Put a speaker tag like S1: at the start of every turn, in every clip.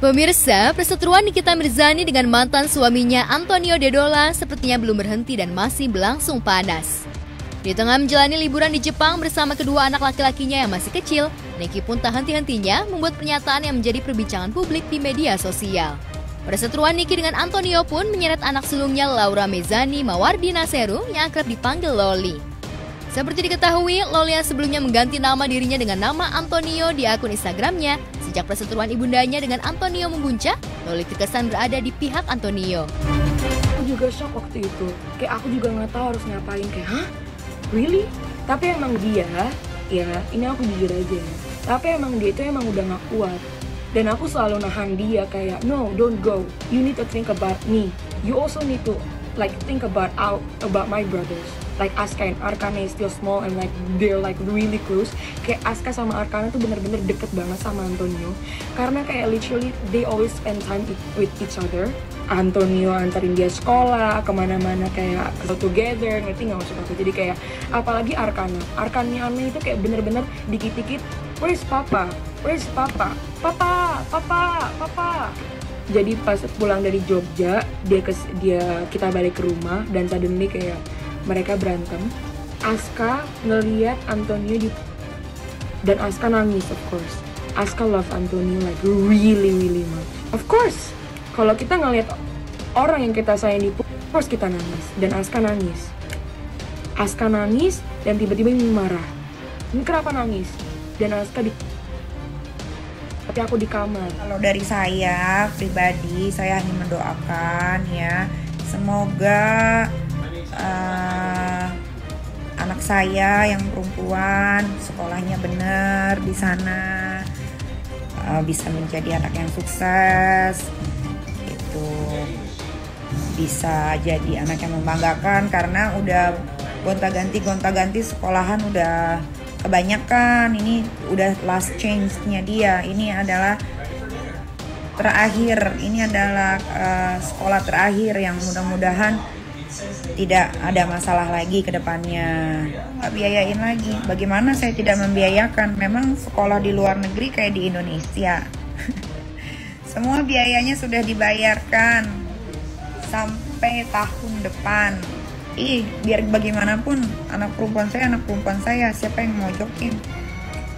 S1: Pemirsa, perseteruan Nikita Mirzani dengan mantan suaminya Antonio Dedola sepertinya belum berhenti dan masih berlangsung panas. Di tengah menjalani liburan di Jepang bersama kedua anak laki-lakinya yang masih kecil, Niki pun tak henti-hentinya membuat pernyataan yang menjadi perbincangan publik di media sosial. Perseteruan Niki dengan Antonio pun menyeret anak sulungnya Laura Mezzani Mawardina Seru yang akrab dipanggil Loli. Seperti diketahui, Loli yang sebelumnya mengganti nama dirinya dengan nama Antonio di akun Instagramnya. Sejak perseteruan ibundanya dengan Antonio membuncah, Loli terkesan berada di pihak Antonio.
S2: Aku juga shock waktu itu. Kayak aku juga nggak tahu harus ngapain. Kayak, hah? Really? Tapi emang dia, ya ini aku jujur aja. Tapi emang dia itu emang udah nggak kuat. Dan aku selalu nahan dia kayak, no, don't go. You need to think about me. You also need to think about my brothers. Like Aska and Arkana is still small and they're really close. Kayak Aska sama Arkana tuh bener-bener deket banget sama Antonio. Karena kayak literally they always spend time with each other. Antonio antarin dia sekolah, kemana-mana kayak together, ngerti nggak maksud aku? Jadi kayak apalagi Arkana. Arkana itu kayak bener-bener dikit-dikit, where's papa? Where's papa? Papa. Jadi pas pulang dari Jogja, kita balik ke rumah dan suddenly kayak mereka berantem. Aska ngeliat Antonio dan Aska nangis, of course. Aska love Antonio really much. Of course, kalau kita ngeliat orang yang kita sayang of course kita nangis. Dan Aska nangis. Aska nangis dan tiba-tiba ini marah. Ini kenapa nangis? Dan Aska tapi aku di kamar.
S3: Kalau dari saya pribadi, saya hanya mendoakan ya, semoga anak saya yang perempuan sekolahnya benar di sana, bisa menjadi anak yang sukses, itu bisa jadi anak yang membanggakan karena udah gonta-ganti sekolahan udah kebanyakan. Ini udah last chance-nya dia. Ini adalah terakhir. Ini adalah sekolah terakhir yang mudah-mudahan tidak ada masalah lagi ke depannya. Gak biayain lagi. Bagaimana saya tidak membiayakan? Memang sekolah di luar negeri kayak di Indonesia. Semua biayanya sudah dibayarkan sampai tahun depan. Biar bagaimanapun anak perempuan saya, siapa yang mojokin?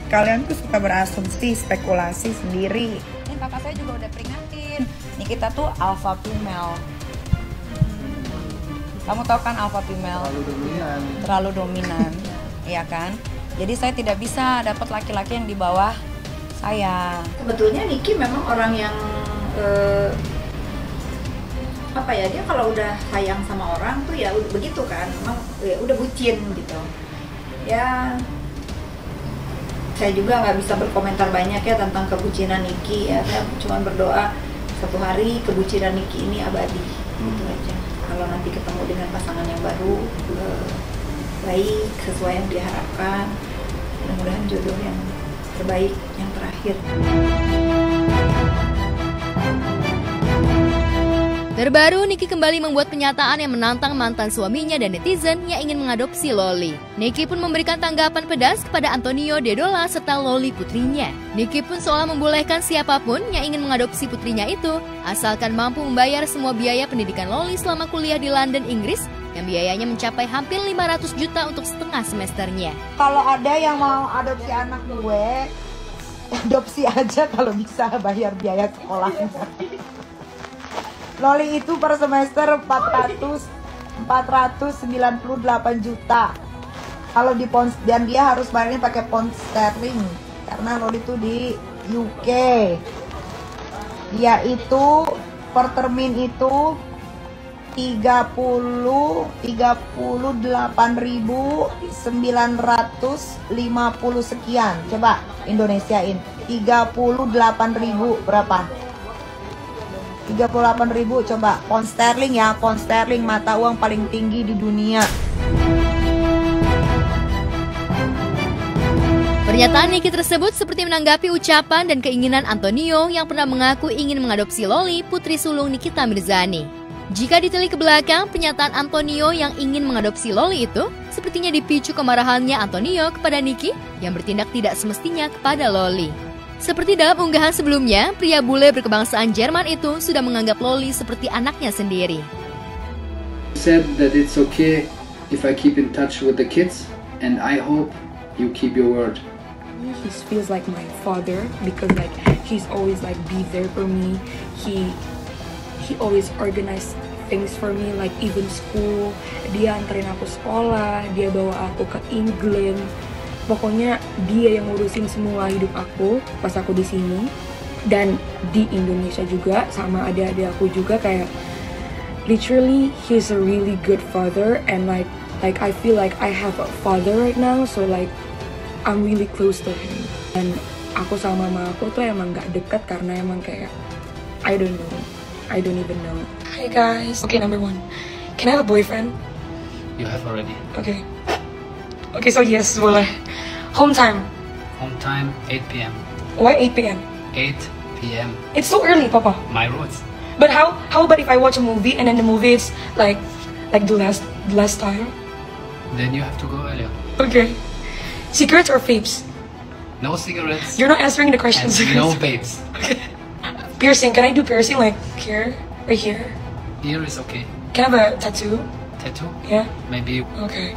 S3: Kalian tuh suka berasumsi, spekulasi sendiri. Ini kakak saya juga udah peringatin. Nikita tuh alpha female. Kamu tahu kan alpha female? Terlalu dominan, ya kan? Jadi saya tidak bisa dapat laki-laki yang di bawah saya.
S4: Sebetulnya Niki memang orang yang dia kalau udah sayang sama orang tuh ya udah begitu kan, memang ya udah bucin gitu. Ya saya juga nggak bisa berkomentar banyak ya tentang kebucinan Niki ya. Saya cuma berdoa satu hari kebucinan Niki ini abadi, gitu aja. Kalau nanti ketemu dengan pasangan yang baru, baik sesuai yang diharapkan, mudah-mudahan jodoh yang terbaik yang terakhir.
S1: Terbaru, Niki kembali membuat pernyataan yang menantang mantan suaminya dan netizen yang ingin mengadopsi Loli. Niki pun memberikan tanggapan pedas kepada Antonio Dedola serta Loli putrinya. Niki pun seolah membolehkan siapapun yang ingin mengadopsi putrinya itu, asalkan mampu membayar semua biaya pendidikan Loli selama kuliah di London, Inggris, yang biayanya mencapai hampir 500 juta untuk setengah semesternya.
S3: Kalau ada yang mau adopsi anak gue, adopsi aja kalau bisa bayar biaya sekolahnya. Loli itu per semester 498 juta. Kalau di pound, dan dia harus bayarnya pakai pound sterling karena Loli itu di UK. Dia itu per termin itu 38.950 sekian. Coba Indonesiain. 38.000 berapa? 38.000, coba pound sterling ya, pound sterling mata uang paling tinggi di dunia.
S1: Pernyataan Niki tersebut seperti menanggapi ucapan dan keinginan Antonio yang pernah mengaku ingin mengadopsi Loli, putri sulung Nikita Mirzani. Jika ditelik ke belakang, pernyataan Antonio yang ingin mengadopsi Loli itu sepertinya dipicu kemarahannya Antonio kepada Niki yang bertindak tidak semestinya kepada Loli. Seperti dalam unggahan sebelumnya, pria bule berkebangsaan Jerman itu sudah menganggap Loli seperti anaknya sendiri.
S5: Said that it's okay if I keep in touch with the kids, and I hope you keep your word.
S2: He feels like my father because like he's always like be there for me. He always organize things for me, like even school. Dia anterin aku sekolah, dia bawa aku ke England. Pokoknya dia yang ngurusin semua hidup aku pas aku di sini dan di Indonesia juga, sama adik-adik aku juga. Kayak literally he's a really good father, and like I feel like I have a father right now, so like I'm really close to him. Dan aku sama mama aku tuh emang gak dekat karena emang kayak I don't even know. Hi guys. Okay, number 1, can I have a boyfriend?
S5: You have already.
S2: Okay, so yes, boleh. Home time.
S5: Home time 8 p.m.
S2: Why 8 p.m.?
S5: 8 p.m.
S2: It's so early, Papa.
S5: My rules.
S2: But how about if I watch a movie and then the movie is like the last time?
S5: Then you have to go earlier.
S2: Okay. Secrets or vapes?
S5: No cigarettes.
S2: You're not answering the questions.
S5: And no vapes.
S2: Okay. Piercing. Can I do piercing like here? Right here?
S5: Here is okay.
S2: Can I have a tattoo?
S5: Tattoo?
S2: Yeah.
S5: Maybe.
S2: Okay.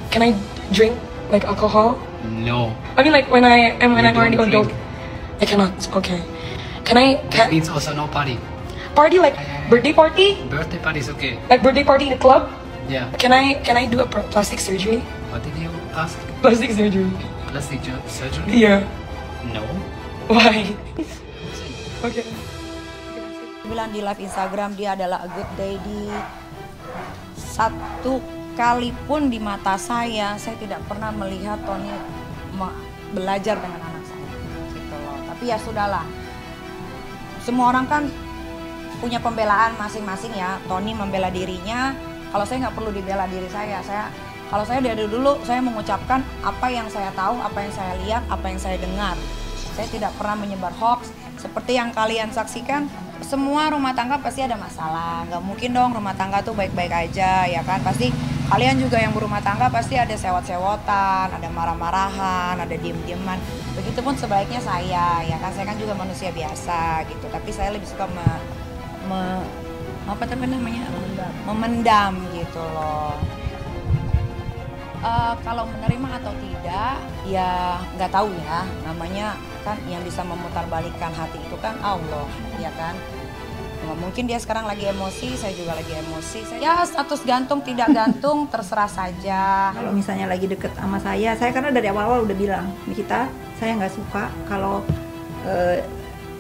S2: Can I drink like alcohol?
S5: No.
S2: I mean like when I'm
S5: You
S2: already
S5: don't
S2: adult.
S5: drink.
S2: I cannot. Okay. Can I
S5: That means also no party.
S2: party like birthday party?
S5: Birthday party is okay.
S2: Like birthday party in the club?
S5: Yeah.
S2: Can I do a plastic surgery?
S5: What did you ask?
S2: Plastic surgery.
S5: Plastic surgery?
S2: Yeah.
S5: No.
S2: Why? Okay.
S3: Bilang di live Instagram dia adalah a good daddy. Satu kali pun di mata saya tidak pernah melihat Tony belajar dengan anak saya gitu loh. Tapi ya sudahlah, semua orang kan punya pembelaan masing-masing ya. Tony membela dirinya, kalau saya nggak perlu dibela diri saya. Kalau saya dari dulu saya mengucapkan apa yang saya tahu, apa yang saya lihat, apa yang saya dengar. Saya tidak pernah menyebar hoax. Seperti yang kalian saksikan, semua rumah tangga pasti ada masalah. Nggak mungkin dong rumah tangga tuh baik-baik aja, ya kan? Pasti kalian juga yang berumah tangga pasti ada sewot-sewotan, ada marah-marahan, ada diem-dieman. Begitupun sebaliknya saya, ya kan? Saya kan juga manusia biasa gitu. Tapi saya lebih suka memendam gitu loh. Kalau menerima atau tidak, ya nggak tahu ya. Namanya kan yang bisa memutarbalikkan hati itu kan Allah, ya kan. Mungkin dia sekarang lagi emosi, saya juga lagi emosi. Ya status gantung tidak gantung terserah saja. Kalau misalnya lagi deket sama saya karena dari awal-awal udah bilang, Nikita, saya nggak suka kalau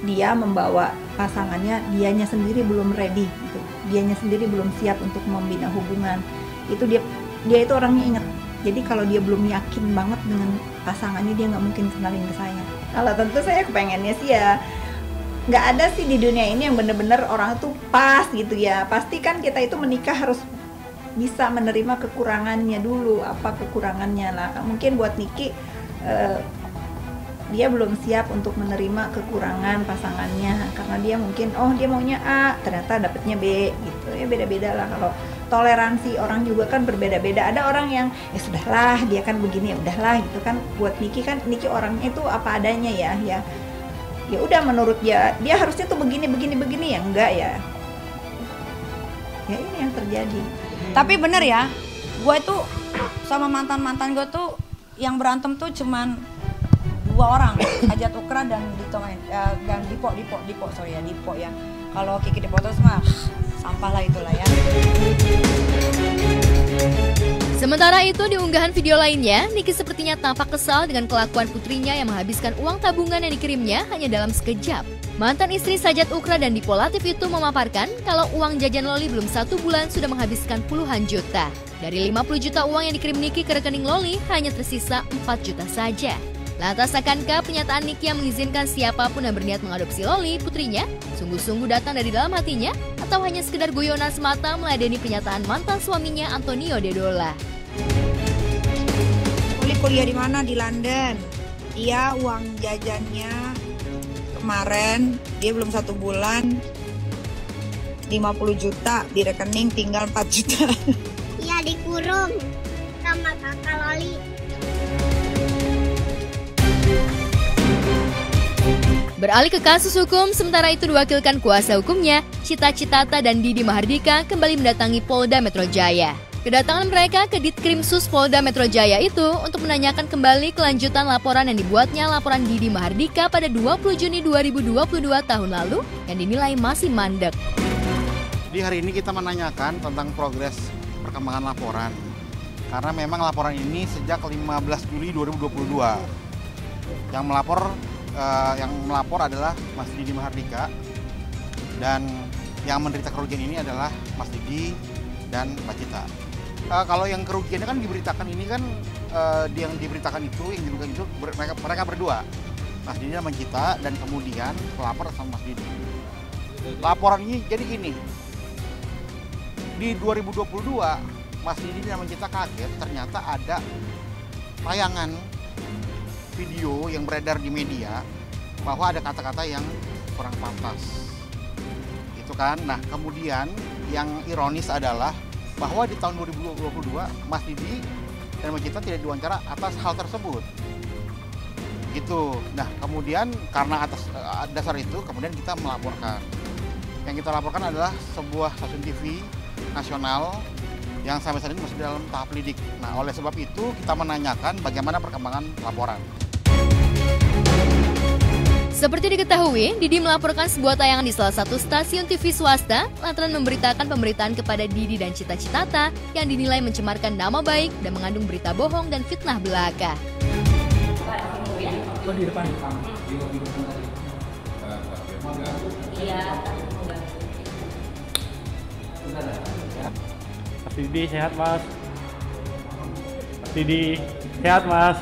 S3: dia membawa pasangannya, dianya sendiri belum ready, gitu. Dianya sendiri belum siap untuk membina hubungan. Itu dia itu orangnya inget. Jadi kalau dia belum yakin banget dengan pasangannya, dia nggak mungkin kenalin ke saya. Kalau tentu saya kepengennya sih ya, nggak ada sih di dunia ini yang bener-bener orang tuh pas gitu ya. Pasti kan kita itu menikah harus bisa menerima kekurangannya dulu, apa kekurangannya lah. Mungkin buat Niki, dia belum siap untuk menerima kekurangan pasangannya karena dia mungkin dia maunya A, ternyata dapetnya B gitu ya. Beda-beda lah. Kalau toleransi orang juga kan berbeda-beda. Ada orang yang ya sudahlah, dia kan begini, ya udahlah gitu kan. Buat Niki kan, Niki orangnya itu apa adanya ya udah menurut dia harusnya tuh begini ya enggak ya ini yang terjadi. Tapi bener ya, gue tuh sama mantan gue tuh yang berantem tuh cuman 2 orang, Hajat Ukra dan Dito dan Dipo ya. Kalau Kiki Dipoto mah sampah lah itulah ya.
S1: Sementara itu di unggahan video lainnya, Niki sepertinya tampak kesal dengan kelakuan putrinya yang menghabiskan uang tabungan yang dikirimnya hanya dalam sekejap. Mantan istri Sajat Ukra dan Dipo Latif itu memaparkan kalau uang jajan Loli belum 1 bulan sudah menghabiskan puluhan juta. Dari 50 juta uang yang dikirim Niki ke rekening Loli, hanya tersisa 4 juta saja. Lantas akankah pernyataan Niki yang mengizinkan siapapun yang berniat mengadopsi Loli, putrinya, sungguh-sungguh datang dari dalam hatinya, atau hanya sekedar guyonan semata meladeni pernyataan mantan suaminya Antonio Dedola?
S3: Loli kuliah di mana? Di London. Dia uang jajannya kemarin, dia belum 1 bulan, 50 juta di rekening, tinggal 4 juta.
S6: Iya, dikurung sama kakak Loli.
S1: Beralih ke kasus hukum, sementara itu diwakilkan kuasa hukumnya, Cita Citata dan Didi Mahardika kembali mendatangi Polda Metro Jaya. Kedatangan mereka ke Ditkrimsus Polda Metro Jaya itu untuk menanyakan kembali kelanjutan laporan yang dibuatnya laporan Didi Mahardika pada 20 Juni 2022 tahun lalu yang dinilai masih mandek.
S7: Di hari ini kita menanyakan tentang progres perkembangan laporan. Karena memang laporan ini sejak 15 Juli 2022. Yang melapor adalah Mas Didi Mahardika, dan yang menderita kerugian ini adalah Mas Didi dan Mbak Cita. Kalau yang kerugiannya kan diberitakan ini kan yang diberitakan itu, yang dirugikan itu mereka berdua, Mas Didi dan Mbak Cita, dan kemudian pelapor sama Mas Didi. Laporan ini jadi gini, di 2022 Mas Didi dan Mbak Cita kaget ternyata ada tayangan video yang beredar di media bahwa ada kata-kata yang kurang pantas. Itu kan. Nah, kemudian yang ironis adalah bahwa di tahun 2022 Mas Didi dan Mbak Cita tidak diwawancara atas hal tersebut. Gitu. Nah, kemudian karena atas dasar itu kemudian kita melaporkan. Yang kita laporkan adalah sebuah stasiun TV nasional yang sampai saat ini masih dalam tahap lidik. Nah, oleh sebab itu kita menanyakan bagaimana perkembangan laporan.
S1: Seperti diketahui, Didi melaporkan sebuah tayangan di salah satu stasiun TV swasta lantaran memberitakan pemberitaan kepada Didi dan Cita Citata yang dinilai mencemarkan nama baik dan mengandung berita bohong dan fitnah belaka.
S8: Di depan. Mas Didi sehat, Mas. Mas Didi sehat, Mas.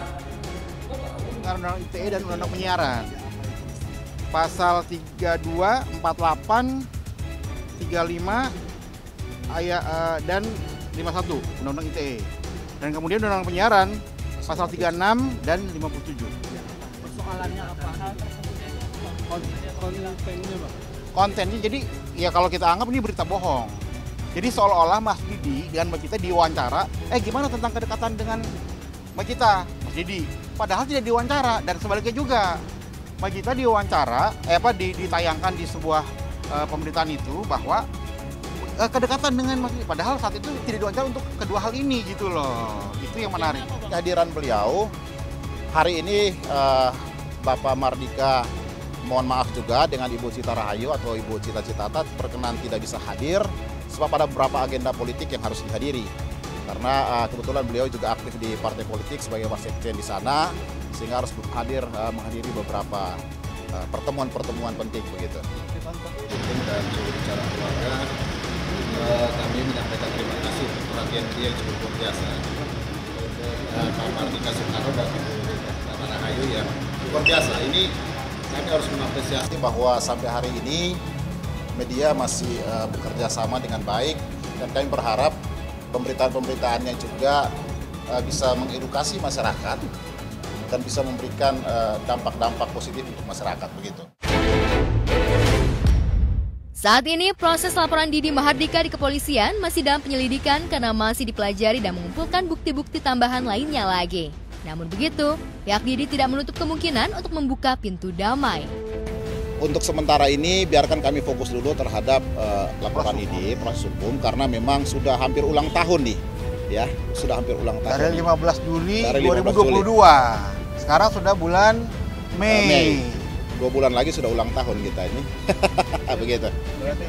S7: Undang-Undang ITE dan Undang-Undang Penyiaran. Pasal 32, 48, 35 dan 51 Undang-Undang ITE. Dan kemudian Undang-Undang Penyiaran pasal 36 dan 57.
S8: Persoalannya apa? Kontennya, Pak.
S7: Kontennya jadi ya kalau kita anggap ini berita bohong. Jadi seolah-olah Mas Didi dan Mbak Cita diwawancara, gimana tentang kedekatan dengan Mbak Cita, Mas Didi. Padahal tidak diwawancara, dan sebaliknya juga. Mbak Cita diwawancara, ditayangkan di sebuah pemberitaan itu bahwa kedekatan dengan Mas Didi. Padahal saat itu tidak diwawancara untuk kedua hal ini gitu loh. Itu yang menarik.
S9: Kehadiran beliau hari ini Bapak Mahardika mohon maaf juga dengan Ibu Cita Rahayu atau Ibu Cita Citata berkenan tidak bisa hadir sebab ada beberapa agenda politik yang harus dihadiri. Karena kebetulan beliau juga aktif di partai politik sebagai wasekjen di sana, sehingga harus menghadiri beberapa pertemuan-pertemuan penting begitu.
S10: Dan juru bicara keluarga, kami menyampaikan terima kasih untuk perhatian dia yang cukup luar biasa. Pak Mahardika Soekarno dan Ibu Cita Rahayu yang luar biasa. Ini kami harus mengapresiasi bahwa sampai hari ini media masih bekerja sama dengan baik, dan kami berharap pemberitaan-pemberitaannya juga bisa mengedukasi masyarakat dan bisa memberikan dampak-dampak positif untuk masyarakat begitu.
S1: Saat ini proses laporan Didi Mahardika di kepolisian masih dalam penyelidikan karena masih dipelajari dan mengumpulkan bukti-bukti tambahan lainnya lagi. Namun begitu, pihak Didi tidak menutup kemungkinan untuk membuka pintu damai.
S9: Untuk sementara ini biarkan kami fokus dulu terhadap laporan ini, proses hukum, karena memang sudah hampir ulang tahun nih, ya sudah hampir ulang tahun.
S7: Dari 15 Juli 2022, sekarang sudah bulan Mei.
S9: 2 bulan lagi sudah ulang tahun kita ini, begitu.
S7: Berarti